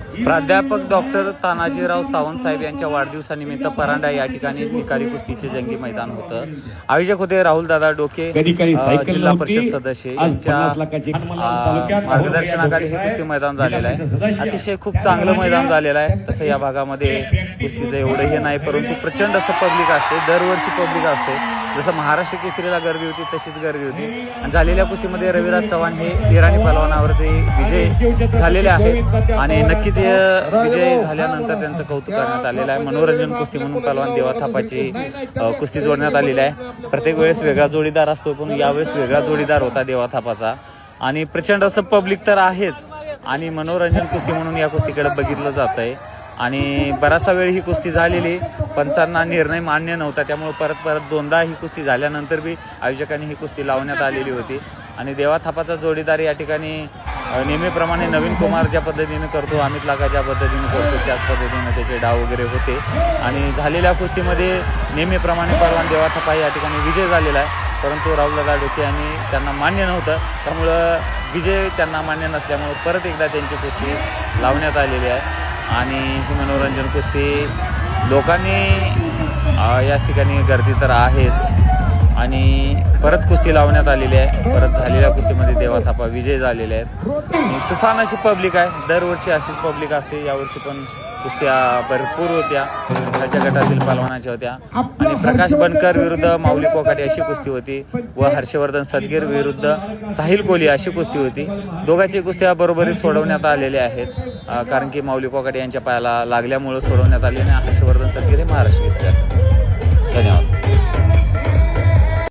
प्राध्यापक डॉक्टर तानाजीराव सावंत साहेब यांच्या वाढदिवसानिमित्त परांडा या ठिकाणी निकाली कुस्तीचे जंगी मैदान होतं। आयोजक होते राहुल दादा डोके, जिल्हा परिषद सदस्य यांच्या मार्गदर्शनाखाली हे कुस्ती मैदान झालेलं आहे। अतिशय खूप चांगलं मैदान झालेलं आहे। तसं या भागामध्ये कुस्तीचं एवढं हे नाही, परंतु प्रचंड असं पब्लिक असते, दरवर्षी पब्लिक असते। जसं महाराष्ट्र केसरीला गर्दी होती तशीच गर्दी होती। आणि झालेल्या कुस्तीमध्ये रविराज चव्हाण हे इराणी पहलवानावरती विजय झालेले आहेत आणि नक्कीच विजय झाल्यानंतर त्यांचं कौतुक करण्यात आलेलं आहे। मनोरंजन कुस्ती म्हणून पहलवान देवा थापाची कुस्ती जोडण्यात आलेली आहे। प्रत्येक वेळेस वेगळा जोडीदार असतो, पण यावेळेस वेगळा जोडीदार होता देवा थापाचा आणि प्रचंड असं पब्लिक तर आहेच आणि मनोरंजन कुस्ती म्हणून या कुस्तीकडे बघितलं जात आहे। आणि बराचसा वेळ ही कुस्ती झालेली, पंचांना निर्णय मान्य नव्हता, त्यामुळे परत दोनदा ही कुस्ती झाल्यानंतर बी आयोजकांनी ही कुस्ती लावण्यात आलेली होती। आणि देवा थापाचा जोडीदार या ठिकाणी नेहमीप्रमाणे नवीन कुमार ज्या पद्धतीने करतो, अमित लागा ज्या पद्धतीने करतो त्याच पद्धतीने त्याचे डाव वगैरे होते। आणि झालेल्या कुस्तीमध्ये नेहमीप्रमाणे पहलवान देवा थापा या ठिकाणी विजय झालेला आहे, परंतु राहुलदादा डोके यांनी त्यांना मान्य नव्हतं, त्यामुळं विजय त्यांना मान्य नसल्यामुळे परत एकदा त्यांची कुस्ती लावण्यात आलेली आहे। आणि ही मनोरंजन कुस्ती लोकांनी याच ठिकाणी गर्दी तर आहेच आणि परत कुस्ती लावण्यात आलेली आहे। परत झालेल्या कुस्तीमध्ये देवा थापा विजय झालेले आहेत। तुफान अशी पब्लिक आहे, दरवर्षी अशीच पब्लिक असते। यावर्षी पण कुस्त्या भरपूर होत्या, खालच्या गटातील पहलवानाच्या होत्या। आणि प्रकाश बनकर विरुद्ध माऊली कोकाटे अशी कुस्ती होती व हर्षवर्धन सदगीर विरुद्ध साहिल कोहली अशी कुस्ती होती। दोघांची कुस्त्या बरोबरी सोडवण्यात आलेल्या आहेत, कारण की माऊली कोकाटे यांच्या पायाला लागल्यामुळे सोडवण्यात आले आणि हर्षवर्धन सदगीर हे महाराष्ट्र घेतले। धन्यवाद।